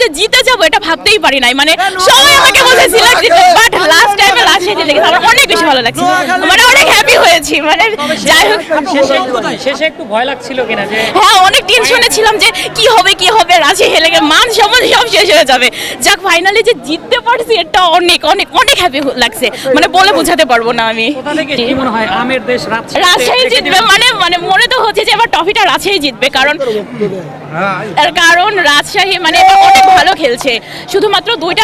যে জিতে যাবো এটা ভাবতেই পারি নাই, মানে সবাই আমাকে বলছে সিলেট জিতবে, বাট লাস্ট টাইমে রাজশাহী জিতে গেছে, আমার অনেক বেশি ভালো লাগছে, মানে অনেক হ্যাপি হয়েছি, মানে যাই হোক। শেষে একটু ভয় লাগছিল কিনা যে? হ্যাঁ, অনেক টেনশনে ছিলাম যে কি হবে রাজশাহী হেলে গেলে মান সম্মান সব শেষ হয়ে যাবে। যাক, ফাইনালি যে জিততে পারছি এটা অনেক অনেক অনেক হ্যাপি লাগছে, মানে বলে বোঝাতে পারবো না আমি। কোথা থেকে কি মনে হয় আমের দেশ রাজশাহী জিতবে, মানে মানে মনে তো হচ্ছে যে এবার ট্রফিটা রাজশাহী জিতবে, কারণ রাজশাহী মানে এবার অনেক ভালো খেলছে, শুধুমাত্র দুইটা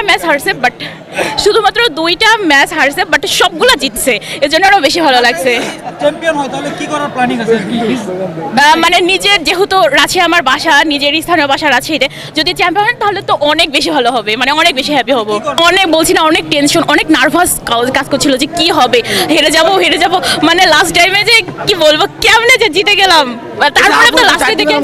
ম্যাচ হারছে বাট সবগুলা জিতছে, এজন্য আরো বেশি ভালো লাগছে। চ্যাম্পিয়ন হয় তাহলে কি করার প্ল্যানিং আছে? মানে নিজের যেহেতু রাজশাহী আমার বাসা, নিজের স্থানীয় বাসা রাজশাহীতে, যদি চ্যাম্পিয়ন হয় তাহলে তো অনেক বেশি ভালো হবে, মানে অনেক বেশি হ্যাপি হব। অনেক বলছি না, অনেক টেনশন, অনেক নার্ভাস কাজ করছিল যে কি হবে, হেরে যাব, মানে লাস্ট টাইমে যে কি বলবো, কেমনে যে জিতে গেলাম, তারপরে তো লাস্টে দিকে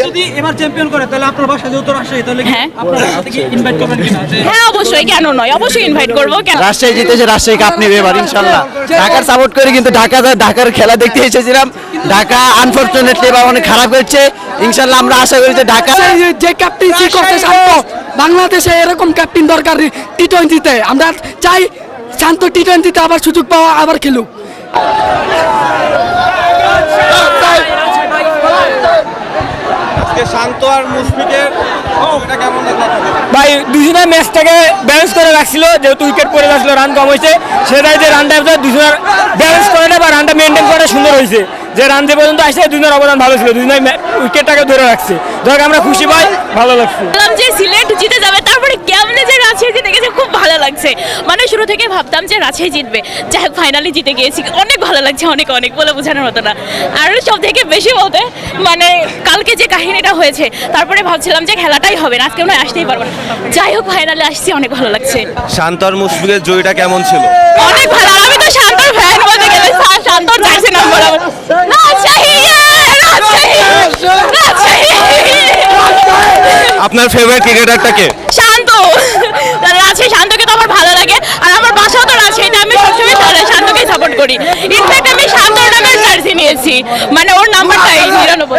যদি এবার চ্যাম্পিয়ন করে তাহলে আপনার বাসা যেহেতু রাজশাহী, তাহলে হ্যাঁ। আপনার বাসা থেকে ইনভাইট করবেন কিনা? হ্যাঁ অবশ্যই, কেন নয়, অবশ্যই ইনভাইট করবো। কেন? রাজশাহী জিতেছে, রাজশাহী কাপ নেবে এবার ইনশাল্লাহ। ঢাকার সাপোর্ট করে, কিন্তু ঢাকার খেলা দেখতে এসেছিলাম, ঢাকা আনফরচুনেটলি এবার অনেক খারাপ হচ্ছে। ইনশাল্লাহ আমরা আশা করি যে ঢাকা যে ক্যাপ্টেন্সি করতে শান্ত, বাংলাদেশে এরকম ক্যাপ্টেন দরকার টি-20-তে। আমরা চাই শান্ত টি-20-তে আবার সুযোগ পাওয়া, আবার খেলুক। শান্ত আর মুশফিকের এটা কেমন লাগলো? ভাই দুজনের ম্যাচটাকে ব্যালেন্স করে রাখছিল, যেহেতু উইকেট পড়ে যাচ্ছিল, রান কম হয়েছে, সেটাই যে রানটা দুজনের ব্যালেন্স করাটা বা রানটা মেনটেন করাটা সুন্দর হয়েছে। যে রান যে পর্যন্ত আসছে দুজনের অবদান ভালো ছিল, দুজনের উইকেটটাকে ধরে রাখছে, ধরে আমরা খুশি পাই, ভালো লাগছে। বললাম যে সিলেট জিতে যাবে, তারপরে কেমনে যে রাজশাহী জিতে গেছে খুব ভালো লাগছে, মানে শুরু থেকে ভাবতাম যে রাজশাহী জিতবে, যাই হোক ফাইনালি জিতে গিয়েছি, অনেক ভালো লাগছে, অনেক অনেক বলে বোঝানোর মতো না। আর সব থেকে বেশি বলতে মানে কালকে যে কাহিনীটা হয়েছে, তারপরে ভাবছিলাম যে খেলাটাই হবে না, আজকে মনে হয় আসতেই পারবো না, যাই হোক ফাইনালে আসছি, অনেক ভালো লাগছে। শান্ত আর মুশফিকের জয়টা কেমন ছিল? অনেক ভালো, আমি তো শান্তর ফ্যান বলতে গেলে, শান্তর জার্সি নাম্বার রাজশাহী। আপনার ফেভারিট ক্রিকেটারটা কে? শান্ত। রাজশাহী, শান্তকে তো আমার ভালো লাগে, আর আমার বাসাও তো রাজশাহীতে, আমি সবসময় শান্তকেই সাপোর্ট করি। ইনফ্যাক্ট আমি শান্তর নামের জার্সি নিয়েছি, মানে ওর নাম্বারটাই 99।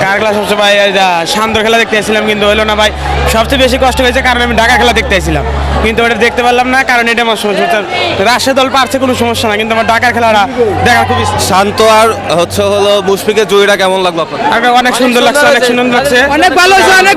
কার খেলা সবচেয়ে ভাই শান্তর খেলা দেখতে আসছিলাম, কিন্তু হলো না ভাই। সবচেয়ে বেশি কষ্ট হয়েছে কারণ আমি ঢাকা খেলা দেখতে আসছিলাম, কিন্তু ওটা দেখতে পারলাম না, কারণ এটা আমার সমস্যা। রাজশাহী দল পারছে কোনো সমস্যা না, কিন্তু আমার ঢাকার খেলাটা দেখা খুব শান্ত আর হলো মুশফিকের জয়টা কেমন লাগলো আপনার? অনেক সুন্দর লাগছে, অনেক সুন্দর লাগছে, অনেক ভালো হয়েছে, অনেক